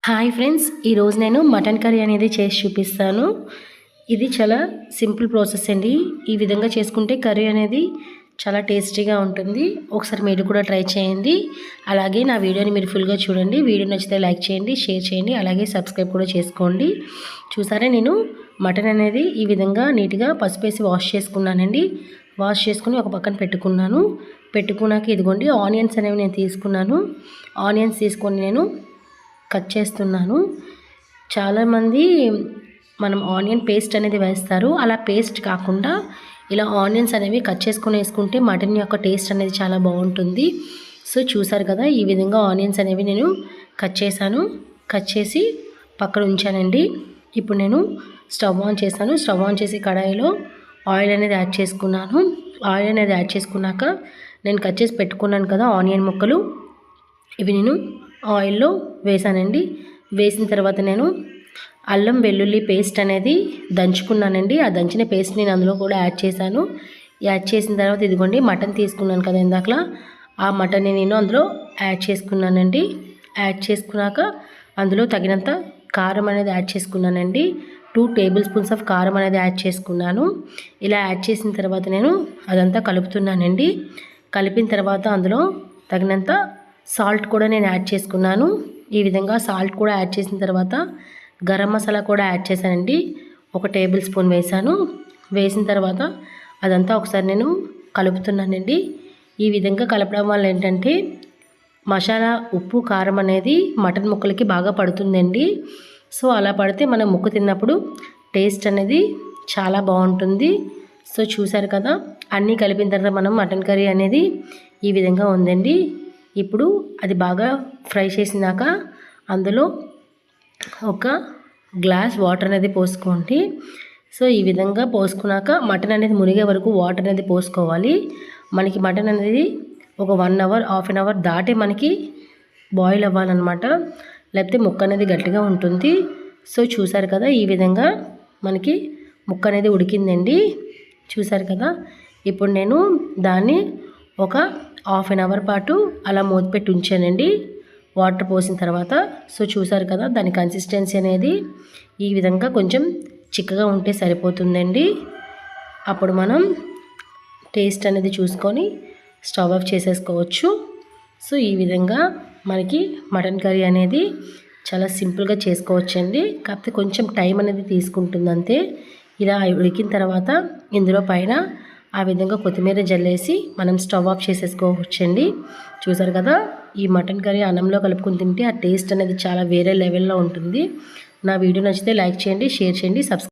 Hi friends, ఈరోజు నేను mutton curry అనేది చేసి చూపిస్తాను. ఇది చాలా సింపుల్ ప్రాసెస్ అండి. ఈ విధంగా చేసుకుంటే కర్రీ అనేది చాలా టేస్టీగా ఉంటుంది. ఒకసారి మీరు కూడా ట్రై చేయండి. అలాగే నా వీడియోని మీరు ఫుల్గా చూడండి. వీడియో నచ్చితే లైక్ చేయండి, షేర్ చేయండి, అలాగే సబ్స్క్రైబ్ కూడా చేసుకోండి. చూసారా, నేను మటన్ అనేది ఈ విధంగా నీట్గా పసుపు వేసి వాష్ చేసుకున్నానండి. వాష్ చేసుకుని ఒక పక్కన పెట్టుకున్నాక ఇదిగోండి ఆనియన్స్ అనేవి నేను తీసుకున్నాను. ఆనియన్స్ తీసుకొని నేను కట్ చేస్తున్నాను. చాలామంది మనం ఆనియన్ పేస్ట్ అనేది వేస్తారు. అలా పేస్ట్ కాకుండా ఇలా ఆనియన్స్ అనేవి కట్ చేసుకొని వేసుకుంటే మటన్ యొక్క టేస్ట్ అనేది చాలా బాగుంటుంది. సో చూసారు కదా, ఈ విధంగా ఆనియన్స్ అనేవి నేను కట్ చేశాను. కట్ చేసి పక్కన ఉంచానండి. ఇప్పుడు నేను స్టవ్ ఆన్ చేశాను. స్టవ్ ఆన్ చేసి కడాయిలో ఆయిల్ అనేది యాడ్ చేసుకున్నాను. ఆయిల్ అనేది యాడ్ చేసుకున్నాక నేను కట్ చేసి పెట్టుకున్నాను కదా ఆనియన్ ముక్కలు, ఇవి నేను ఆయిల్లో వేసానండి. వేసిన తర్వాత నేను అల్లం వెల్లుల్లి పేస్ట్ అనేది దంచుకున్నానండి. ఆ దంచిన పేస్ట్ నేను అందులో కూడా యాడ్ చేశాను. యాడ్ చేసిన తర్వాత ఇదిగోండి మటన్ తీసుకున్నాను కదా ఇందాకలా, ఆ మటన్ని నేను అందులో యాడ్ చేసుకున్నానండి. యాడ్ చేసుకున్నాక అందులో తగినంత కారం అనేది యాడ్ చేసుకున్నానండి. 2 టేబుల్ స్పూన్స్ ఆఫ్ కారం అనేది యాడ్ చేసుకున్నాను. ఇలా యాడ్ చేసిన తర్వాత నేను అదంతా కలుపుతున్నానండి. కలిపిన తర్వాత అందులో తగినంత సాల్ట్ కూడా నేను యాడ్ చేసుకున్నాను. ఈ విధంగా సాల్ట్ కూడా యాడ్ చేసిన తర్వాత గరం మసాలా కూడా యాడ్ చేశానండి. 1 టేబుల్ స్పూన్ వేసాను. వేసిన తర్వాత అదంతా ఒకసారి నేను కలుపుతున్నానండి. ఈ విధంగా కలపడం వల్ల ఏంటంటే మసాలా, ఉప్పు, కారం అనేది మటన్ ముక్కలకి బాగా పడుతుందండి. సో అలా పడితే మనం ముక్క తిన్నప్పుడు టేస్ట్ అనేది చాలా బాగుంటుంది. సో చూసారు కదా, అన్నీ కలిపిన తర్వాత మనం మటన్ కర్రీ అనేది ఈ విధంగా ఉందండి. ఇప్పుడు అది బాగా ఫ్రై చేసినాక అందులో 1 గ్లాస్ వాటర్ అనేది పోసుకోండి. సో ఈ విధంగా పోసుకున్నాక మటన్ అనేది మునిగే వరకు వాటర్ అనేది పోసుకోవాలి. మనకి మటన్ అనేది ఒక 1 అవర్, హాఫ్ అన్ అవర్ దాటే మనకి బాయిల్ అవ్వాలన్నమాట. లేకపోతే ముక్క అనేది గట్టిగా ఉంటుంది. సో చూసారు కదా, ఈ విధంగా మనకి ముక్క అనేది ఉడికిందండి. చూసారు కదా, ఇప్పుడు నేను దాన్ని ఒక హాఫ్ అన్ అవర్ పాటు అలా మూతపెట్టి ఉంచానండి వాటర్ పోసిన తర్వాత. సో చూసారు కదా, దాని కన్సిస్టెన్సీ అనేది ఈ విధంగా కొంచెం చిక్కగా ఉంటే సరిపోతుందండి. అప్పుడు మనం టేస్ట్ అనేది చూసుకొని స్టవ్ ఆఫ్ చేసేసుకోవచ్చు. సో ఈ విధంగా మనకి మటన్ కర్రీ అనేది చాలా సింపుల్గా చేసుకోవచ్చండి. కాకపోతే కొంచెం టైం అనేది తీసుకుంటుంది అంతే. ఇలా ఉడికిన తర్వాత ఇందులో పైన ఆ విధంగా కొత్తిమీర జల్లేసి మనం స్టవ్ ఆఫ్ చేసేసుకోవచ్చండి. చూసారు కదా, ఈ మటన్ కర్రీ అన్నంలో కలుపుకొని తింటే ఆ టేస్ట్ అనేది చాలా వేరే లెవెల్లో ఉంటుంది. నా వీడియో నచ్చితే లైక్ చేయండి, షేర్ చేయండి, సబ్స్క్రైబ్